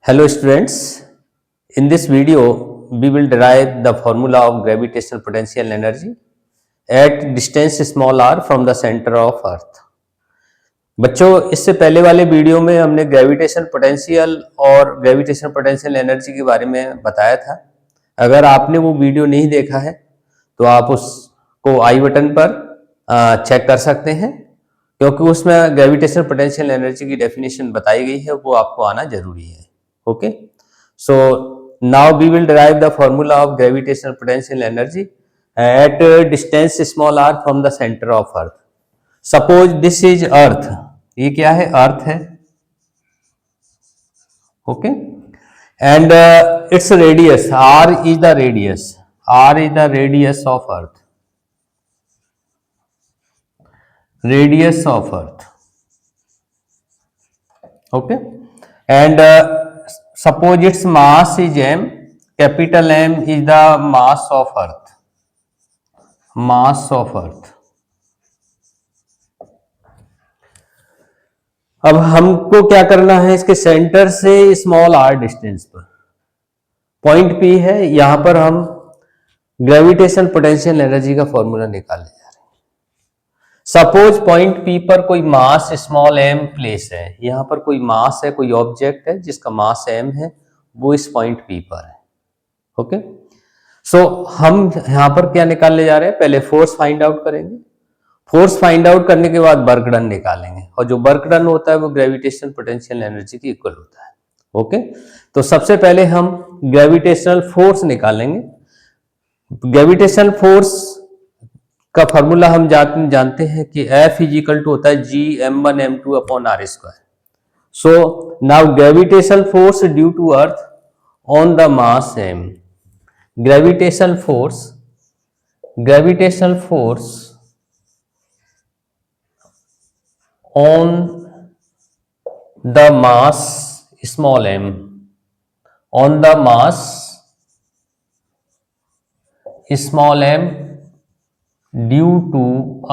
Hello students, in this video we will derive the formula of gravitational potential energy at distance small r from the center of earth। बच्चों, इससे पहले वाले video में हमने gravitation potential और gravitation potential energy के बारे में बताया था। अगर आपने वो वीडियो नहीं देखा है तो आप उसको आई बटन पर चेक कर सकते हैं, क्योंकि उसमें ग्रेविटेशन पोटेंशियल एनर्जी की डेफिनेशन बताई गई है, वो आपको आना जरूरी है। Okay, so now we will derive the formula of gravitational potential energy at a distance small r from the center of earth। Suppose this is earth, ये क्या है? अर्थ है। Okay, and its radius r is the radius, r is the radius of earth, radius of earth। Okay, and suppose its mass is m, capital M is the mass of earth, mass of earth। अब हमको क्या करना है, इसके centre से small r distance पर point P है, यहां पर हम ग्रेविटेशन पोटेंशियल एनर्जी का फॉर्मूला निकालने जा रहे हैं। सपोज पॉइंट P पर कोई मास स्मॉल m प्लेस है, यहां पर कोई मास है, कोई ऑब्जेक्ट है जिसका मास m है, वो इस पॉइंट P पर है। ओके, सो हम यहां पर क्या निकालने जा रहे हैं? पहले फोर्स फाइंड आउट करेंगे। फोर्स फाइंड आउट करने के बाद वर्क डन निकालेंगे, और जो वर्क डन होता है वो ग्रेविटेशनल पोटेंशियल एनर्जी के इक्वल होता है। ओके, तो सबसे पहले हम ग्रेविटेशनल फोर्स निकालेंगे। ग्रेविटेशनल फोर्स का फॉर्मूला हम जानते हैं कि F इज इक्वल टू होता है G(m1m2) upon r square. So now gravitational force due to earth on the mass m, gravitational force on the mass small m, on the mass small m due to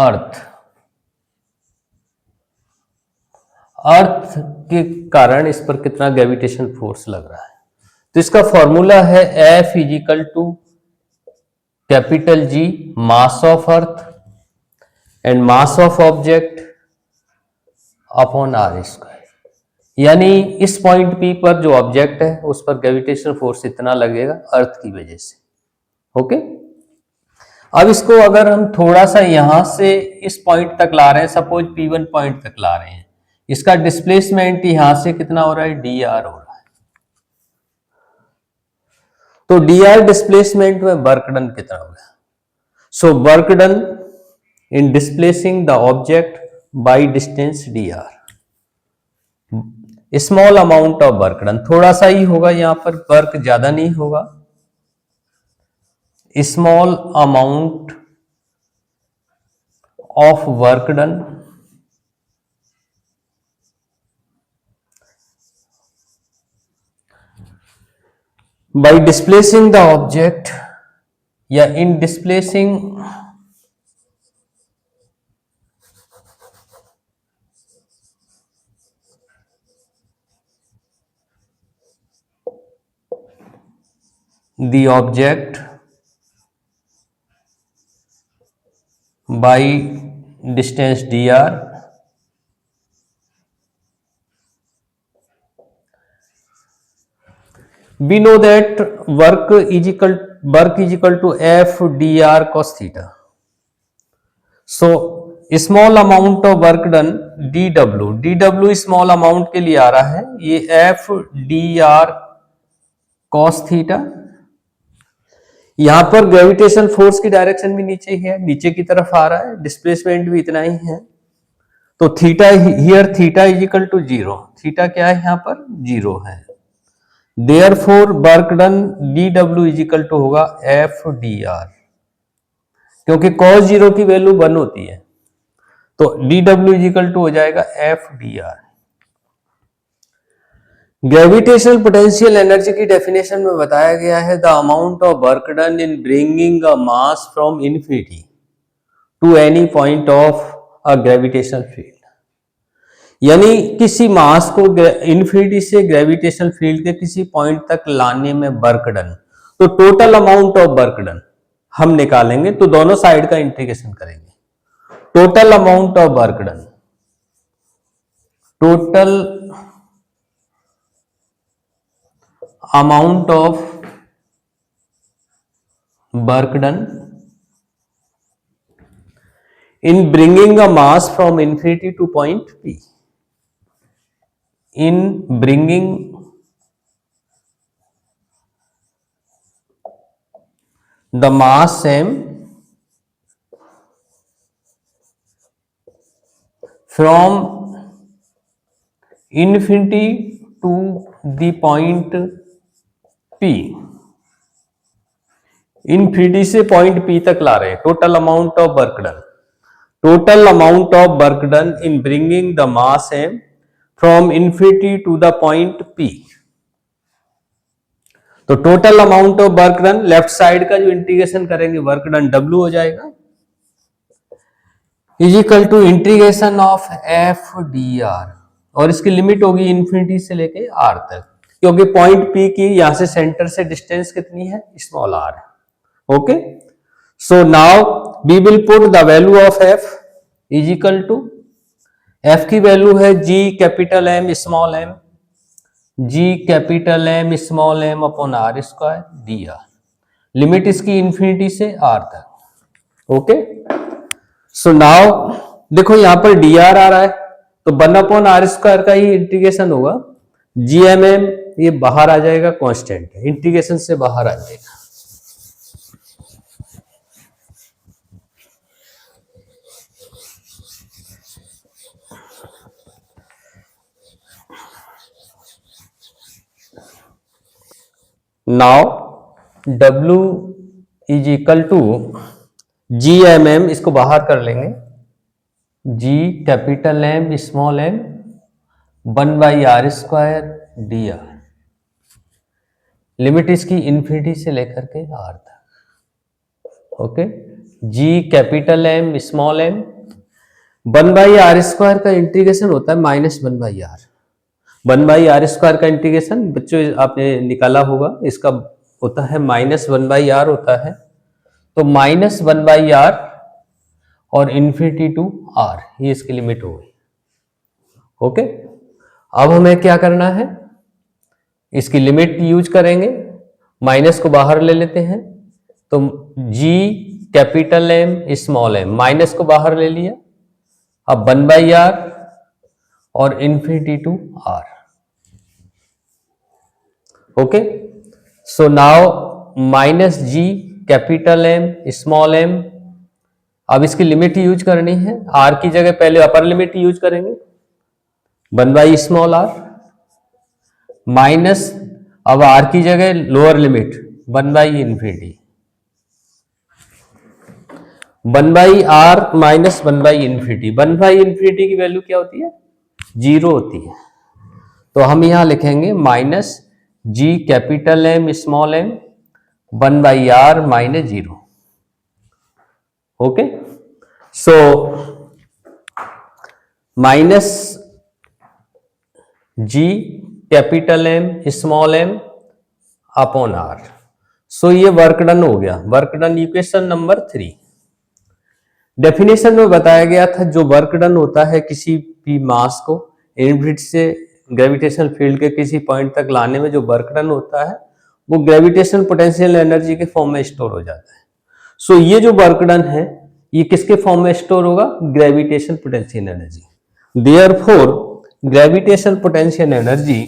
earth, अर्थ के कारण इस पर कितना gravitation force लग रहा है। तो इसका फॉर्मूला है F is equal to capital G mass of earth and mass of object upon r square. यानी इस पॉइंट P पर जो ऑब्जेक्ट है उस पर ग्रेविटेशन फोर्स इतना लगेगा अर्थ की वजह से। ओके, अब इसको अगर हम थोड़ा सा यहां से इस पॉइंट तक ला रहे हैं, सपोज P1 पॉइंट तक ला रहे हैं, इसका डिस्प्लेसमेंट यहां से कितना हो रहा है? dr हो रहा है। तो dr डिस्प्लेसमेंट में वर्क डन कितना हो गया? So work done in displacing the object by distance dr, small amount of work done, थोड़ा सा ही होगा यहां पर, वर्क ज्यादा नहीं होगा। Small amount of work done by displacing the object, या in displacing the object by distance dr, we know that work is equal to F dr cos theta। so small amount of work done dw small amount के लिए आ रहा है, ये F dr cos theta. यहां पर gravitation force की direction भी नीचे ही है, नीचे की तरफ आ रहा है, डिस्प्लेसमेंट भी इतना ही है। तो theta here theta is equal to 0, theta क्या है यहां पर? 0 है। Therefore work done dw is equal to होगा F dr, क्योंकि cos 0 की वैल्यू 1 होती है, तो dw इज इक्वल टू हो जाएगा F dr। Gravitational potential energy की डेफिनेशन में बताया गया है the amount of work done in bringing a mass from infinity to any point of a gravitational field. यानी किसी मास को इन्फिनिटी से ग्रेविटेशनल फील्ड के किसी पॉइंट तक लाने में वर्क डन, तो total amount of work done हम निकालेंगे, तो दोनों साइड का इंटीग्रेशन करेंगे। Total amount of work done, total amount of work done in bringing a mass from infinity to point P, in bringing the mass m from infinity to the point P, infinity से point P तक ला रहे हैं। Total amount of work done, total amount of work done in bringing the mass m from infinity to the point P, तो total amount of work done left side का जो integration करेंगे work done W हो जाएगा, is equal to integration of F D R, और इसकी limit होगी infinity से लेके r तक, क्योंकि पॉइंट P की यहां से सेंटर से डिस्टेंस कितनी है, स्मॉल r है। Okay, so now we will put the value of f is equal to, f की वैल्यू है g capital M small m, g capital M small m upon r square dr, limit इसकी infinity से r तक। Okay, so now देखो यहां पर dr आ रहा है, तो 1 अपॉन r स्क्वायर का ही इंटीग्रेशन होगा, gmm ये बाहर आ जाएगा, कांस्टेंट है, इंटीग्रेशन से बाहर आ जाएगा। Now W is equal to GMM, इसको बाहर कर लेंगे, G capital M small m 1 by r square dr, limit इसकी इन्फिनिटी से लेकर के r तक। Okay, G capital M small m 1 by r square का इंटीग्रेशन होता है minus 1 by r, 1 by R square का इंटीग्रेशन बच्चों आपने निकाला होगा, इसका होता है माइनस 1 बाई आर होता है, तो माइनस 1 बाई आर और इन्फिनिटी टू आर, ये इसकी लिमिट हो गई। ओके, अब हमें क्या करना है, इसकी लिमिट यूज करेंगे, माइनस को बाहर ले लेते हैं, तो G capital M small m, minus को बाहर ले लिया, अब 1 बाई आर और infinity to R. Okay, so now minus G capital M small m, अब इसकी लिमिट यूज करनी है, आर की जगह पहले अपर लिमिट यूज करेंगे 1 बाई स्मॉल आर, माइनस अब आर की जगह lower limit 1 by infinity, 1 by R minus 1 by infinity, 1 by infinity की वैल्यू क्या होती है, 0 होती है, तो हम यहां लिखेंगे minus G capital M small m 1 by R minus 0। Okay, so minus G capital M small M upon R, so ये वर्क डन हो गया, work done equation number 3। Definition में बताया गया था जो वर्क डन होता है किसी भी मास को इन्फिनिटी से ग्रेविटेशनल फील्ड के किसी पॉइंट तक लाने में जो वर्क डन होता है वो ग्रेविटेशनल पोटेंशियल एनर्जी के फॉर्म में स्टोर हो जाता है। सो ये जो वर्क डन है ये किसके फॉर्म में स्टोर होगा, gravitational potential energy. Therefore gravitational potential energy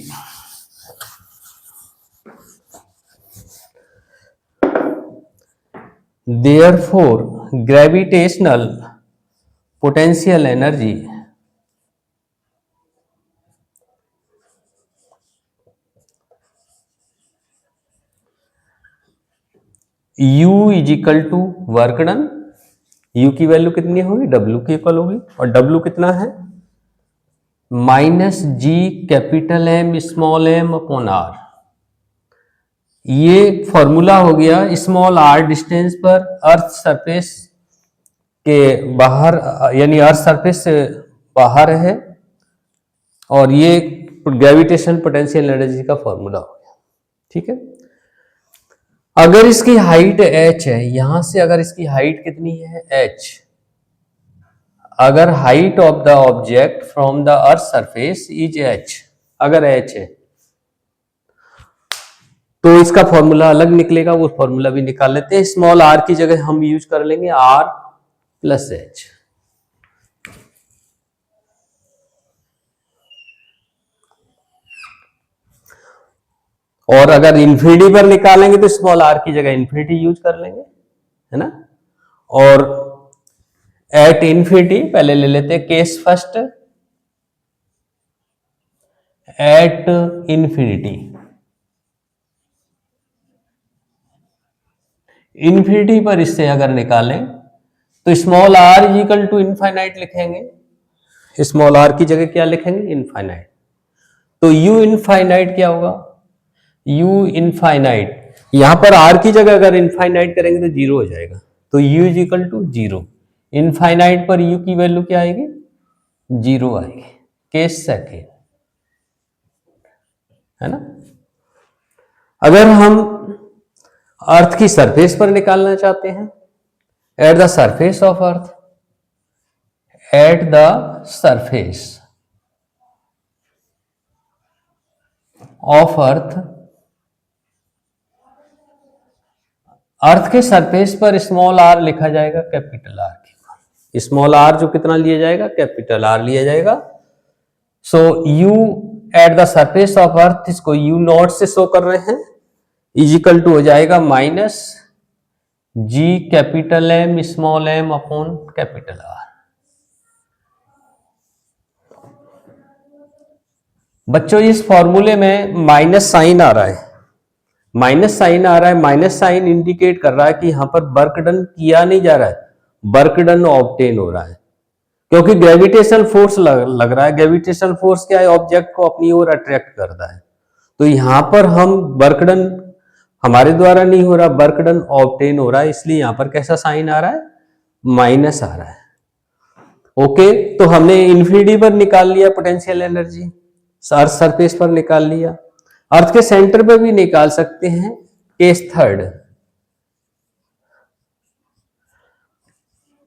gravitational potential energy U is equal to work done, U की वैल्यू कितनी होगी, W की इक्वल होगी, और W कितना है minus G capital M small M upon R. ये फॉर्मूला हो गया स्मॉल आर डिस्टेंस पर अर्थ सरफेस के बाहर, यानी अर्थ सरफेस से बाहर है और ये ग्रेविटेशनल पोटेंशियल एनर्जी का फॉर्मूला हो गया। ठीक है, अगर इसकी हाइट h है, यहां से अगर इसकी हाइट कितनी है h, अगर height of the object from the earth surface is h, अगर h है तो इसका फॉर्मूला अलग निकलेगा, वो फॉर्मूला भी निकाल लेते हैं। स्मॉल r की जगह हम यूज कर लेंगे r प्लस h। और अगर इन्फिनिटी पर निकालेंगे तो स्मॉल r की जगह इन्फिनिटी यूज कर लेंगे, है ना। और एट इन्फिनिटी पहले ले लेते हैं case first, at infinity, infinity पर इससे अगर निकालें तो small r is equal to infinite लिखेंगे। स्मॉल r की जगह क्या लिखेंगे, इनफाइनाइट। तो u इनफाइनाइट क्या होगा, u इनफाइनाइट, यहां पर r की जगह अगर इनफाइनाइट करेंगे तो जीरो हो जाएगा, तो u is equal to zero. Infinite पर u की वैल्यू क्या आएगी, जीरो आएगी। केस सेकेंड, है ना। अगर हम अर्थ की सरफेस पर निकालना चाहते हैं, at the surface of earth, at the surface of earth, earth के सरफेस पर स्मॉल r लिखा जाएगा कैपिटल R की। स्मॉल r जो कितना लिया जाएगा, कैपिटल R लिया जाएगा। So u at the surface of earth, इसको u नॉट से शो कर रहे हैं, इज इक्वल टू हो जाएगा minus g capital M small m upon capital R। बच्चों इस फॉर्मूले में माइनस साइन आ रहा है, माइनस साइन आ रहा है। माइनस साइन इंडिकेट कर रहा है कि यहां पर वर्क डन किया नहीं जा रहा है, वर्क डन ऑब्टेन हो रहा है, क्योंकि ग्रेविटेशनल फोर्स लग रहा है। ग्रेविटेशनल फोर्स क्या है, ऑब्जेक्ट को अपनी ओर अट्रैक्ट करता है। तो यहां पर हम वर्क डन हमारे द्वारा नहीं हो रहा, वर्क डन ऑब्टेन हो रहा है, इसलिए यहां पर कैसा साइन आ रहा है, माइनस आ रहा है। ओके, तो हमने इन्फिनिटी पर निकाल लिया पोटेंशियल एनर्जी, अर्थ सरफेस पर निकाल लिया, अर्थ के सेंटर पर भी निकाल सकते हैं। Case third,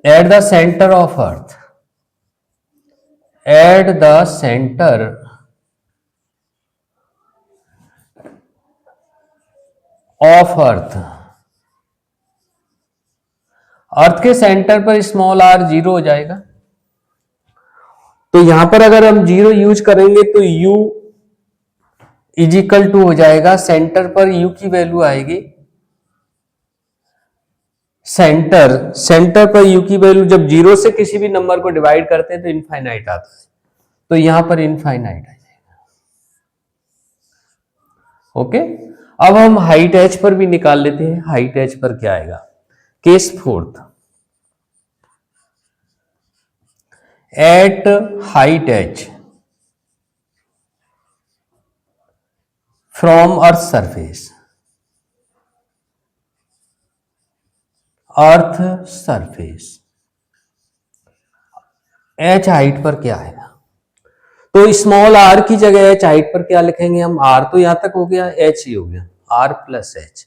at the centre of earth, at the centre of earth, earth के सेंटर पर स्मॉल r जीरो हो जाएगा। तो यहां पर अगर हम जीरो यूज करेंगे तो u इज इक्वल टू हो जाएगा, सेंटर पर u की वैल्यू आएगी, सेंटर पर u की वैल्यू जब जीरो से किसी भी नंबर को डिवाइड करते हैं तो इनफाइनाइट आता है, तो यहां पर इनफाइनाइट आ जाएगा। ओके, अब हम हाइट h पर भी निकाल लेते हैं। हाइट h पर क्या आएगा, case fourth, at height h from earth surface, earth surface, h height पर क्या आएगा, तो स्मॉल r की जगह h हाइट पर क्या लिखेंगे हम, r तो यहां तक हो गया, h ही हो गया, r plus h।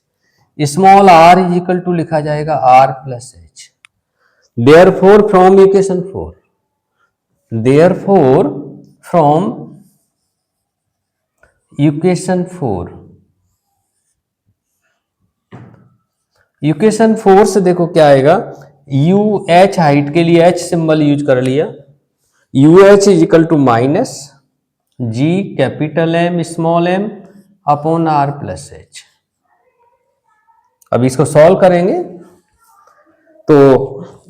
Small r is equal to लिखा जाएगा r plus h। Therefore from equation 4, therefore from equation 4, equation 4 से देखो क्या आएगा, u h हाइट के लिए h सिंबल यूज कर लिया, u h is equal to minus g capital M small m upon r plus h। अब इसको सॉल्व करेंगे तो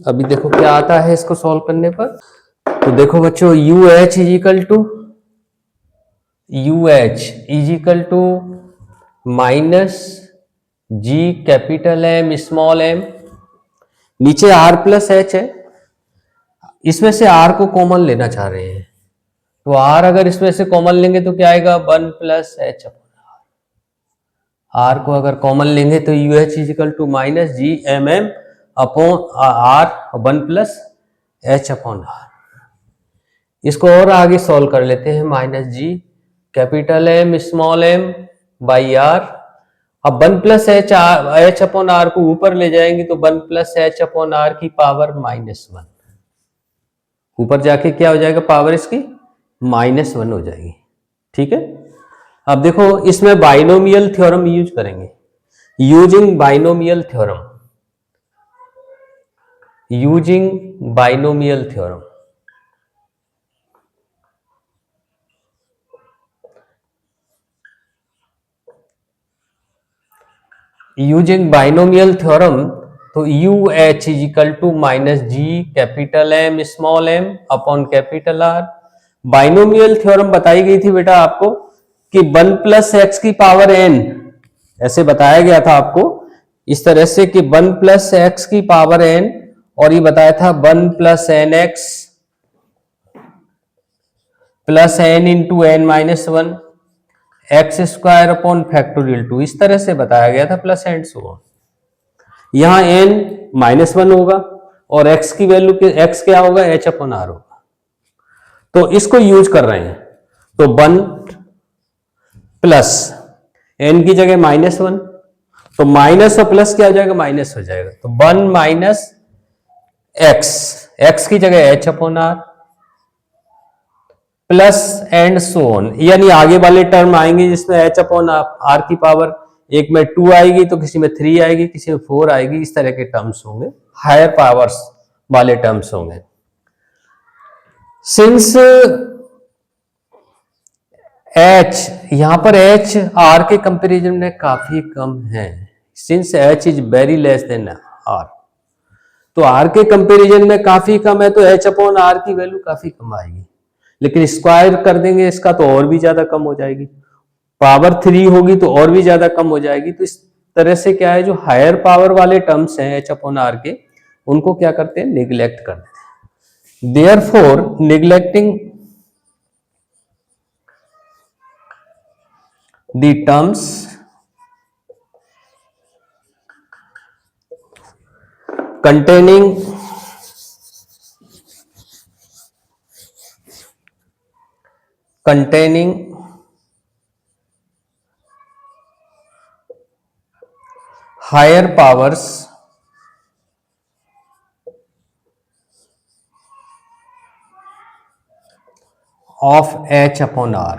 अभी देखो क्या आता है इसको सॉल्व करने पर। तो देखो बच्चों, u h is equal to, u h is equal to minus g capital M small m, नीचे r प्लस h है, इसमें से r को कॉमन लेना चाह रहे हैं, तो r अगर इसमें से कॉमन लेंगे तो क्या आएगा, 1 plus h upon r। r को अगर कॉमन लेंगे तो u h is equal to minus g mm upon r 1 plus h upon r। इसको और आगे सॉल्व कर लेते हैं, minus G capital M small M by R. अब 1 प्लस एच अपॉन आर को ऊपर ले जाएंगे तो 1 प्लस एच अपॉन आर की पावर -1, ऊपर जाके क्या हो जाएगा, पावर इसकी -1 हो जाएगी। ठीक है, अब देखो इसमें बाइनोमियल थ्योरम यूज करेंगे, using binomial theorem, using binomial theorem. Using binomial theorem, तो U H is equal to minus G capital M small M upon capital R. Binomial theorem बताई गई थी बेटा आपको कि 1 प्लस एक्स की पावर एन, ऐसे बताया गया था आपको इस तरह से कि 1 प्लस एक्स की पावर एन, और ये बताया था 1 plus N X plus N into N minus 1 X square upon factorial 2, इस तरह से बताया गया था, प्लस एंड सो ऑन। यहां n -1 होगा और x की वैल्यू x क्या होगा, h अपॉन आर होगा, तो इसको यूज कर रहे हैं। तो 1 प्लस n की जगह -1, तो माइनस और प्लस क्या हो जाएगा, माइनस हो जाएगा, तो 1 माइनस x की जगह h upon R plus and so on, यानी आगे वाले टर्म आएंगे जिसमें h अपॉन आर की पावर एक में 2 आएगी, तो किसी में 3 आएगी, किसी में 4 आएगी, इस तरह के टर्म्स होंगे, हायर पावर्स वाले टर्म्स होंगे। सिंस h, यहां पर h r के कंपैरिजन में काफी कम है, since h is very less than r, तो r के कंपैरिजन में काफी कम है, तो h अपॉन r की वैल्यू काफी कम आएगी, लेकिन स्क्वायर कर देंगे इसका तो और भी ज्यादा कम हो जाएगी, पावर 3 होगी तो और भी ज्यादा कम हो जाएगी। तो इस तरह से क्या है, जो हायर पावर वाले टर्म्स हैं h अपॉन आर के, उनको क्या करते हैं, निग्लेक्ट कर देते हैं। Therefore neglecting the terms containing higher powers of h upon R,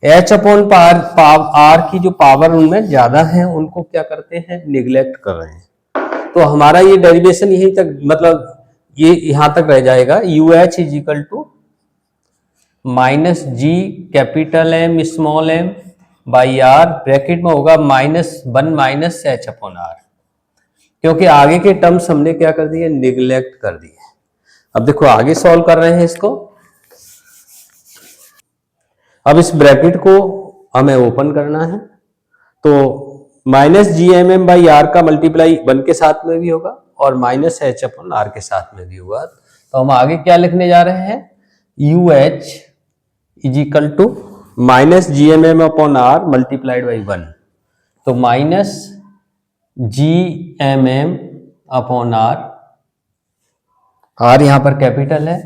h upon R की जो पावर उनमें ज्यादा है उनको क्या करते हैं, निग्लेक्ट कर रहे हैं। तो हमारा ये डेरिवेशन यहीं तक, मतलब ये यहां तक रह जाएगा, U H is equal to minus G capital M small M by R, bracket में होगा -1 माइनस एच अपॉन आर, क्योंकि आगे के टर्म्स हमने क्या कर दिए, निग्लेक्ट कर दिए। अब देखो आगे सॉल्व कर रहे हैं इसको, अब इस ब्रैकेट को हमें ओपन करना है, तो minus G M M by R का मल्टीप्लाई 1 के साथ में भी होगा और माइनस एच अपॉन आर के साथ में भी होगा। तो हम आगे क्या लिखने जा रहे हैं, U H is equal to minus G M M upon R multiplied by 1, तो minus G M M upon R, R यहां पर कैपिटल है,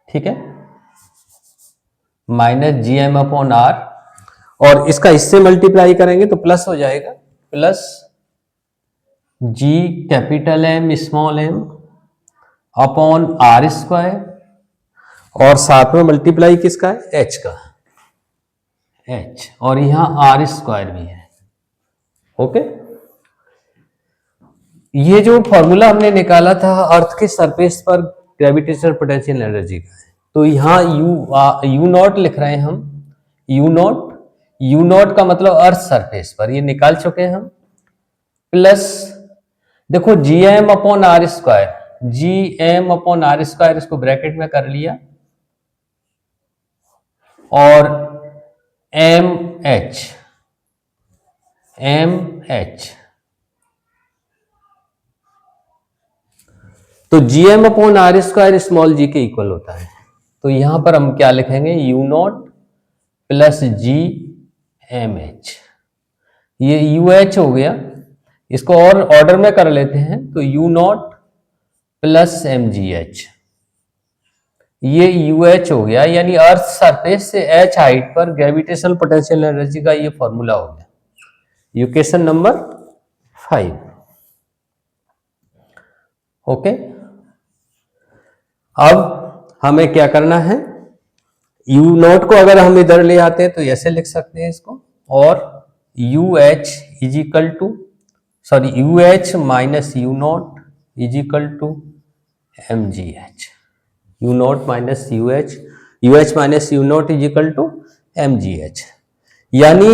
ठीक है, minus G M upon R, और इसका इससे मल्टीप्लाई करेंगे तो प्लस हो जाएगा, plus G capital M small M upon R square, और साथ में मल्टीप्लाई किसका है, एच का, एच, और यहां आर स्क्वायर भी है। ओके, ये जो फॉर्मूला हमने निकाला था अर्थ के सरफेस पर ग्रेविटेशनल पोटेंशियल एनर्जी का है, तो यहां यू नॉट लिख रहे हैं हम, यू नॉट का मतलब अर्थ सरफेस पर, ये निकाल चुके हैं हम, प्लस देखो G M upon R square, G M upon R square, इसको ब्रैकेट में कर लिया, और एम एच तो G M upon R square small G के इक्वल होता है, तो यहां पर हम क्या लिखेंगे, U not plus G M H, ये यू एच हो गया, इसको और ऑर्डर में कर लेते हैं, तो U not plus M G H, ये UH हो गया, यानी अर्थ सरफेस से H हाइट पर ग्रेविटेशनल पोटेंशियल एनर्जी का ये फॉर्मूला हो गया। Equation number 5। ओके, अब हमें क्या करना है, U नॉट को अगर हम इधर ले आते हैं तो ऐसे लिख सकते हैं इसको, और UH is equal to UH minus U not is equal to mgh। U नॉट minus UH minus U not is equal to mgh, यानी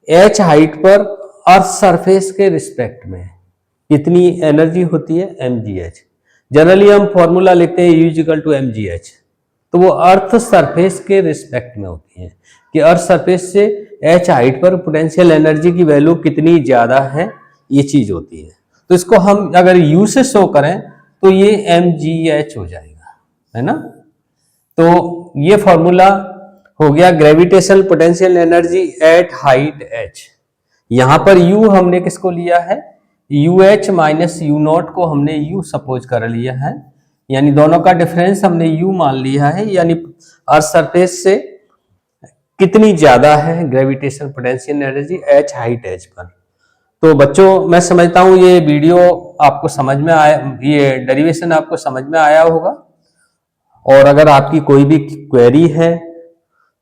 H हाइट पर अर्थ सरफेस के रिस्पेक्ट में कितनी एनर्जी होती है, mgh। जनरली हम फॉर्मूला लिखते हैं U is equal to mgh, तो वो अर्थ सरफेस के रिस्पेक्ट में होती है कि अर्थ सरफेस से H हाइट पर पोटेंशियल एनर्जी की वैल्यू कितनी ज्यादा है, ये चीज होती है। तो इसको हम अगर U से शो करें तो ये mgh हो जाएगा, है ना। तो ये फॉर्मूला हो गया gravitational potential energy at height h। यहां पर U हमने किसको लिया है, UH माइनस U नॉट को हमने U सपोज कर लिया है, यानी दोनों का डिफरेंस हमने U मान लिया है, यानी अर्थ सरफेस से कितनी ज्यादा है gravitational potential energy H height h पर। तो बच्चों मैं समझता हूं ये वीडियो आपको समझ में आया, ये डेरिवेशन आपको समझ में आया होगा। और अगर आपकी कोई भी क्वेरी है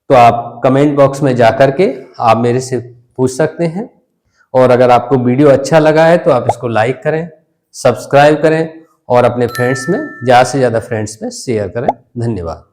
तो आप कमेंट बॉक्स में जाकर के आप मेरे से पूछ सकते हैं। और अगर आपको वीडियो अच्छा लगा है तो आप इसको लाइक करें, सब्सक्राइब करें और अपने फ्रेंड्स में, ज़्यादा से ज़्यादा फ्रेंड्स में शेयर करें। धन्यवाद।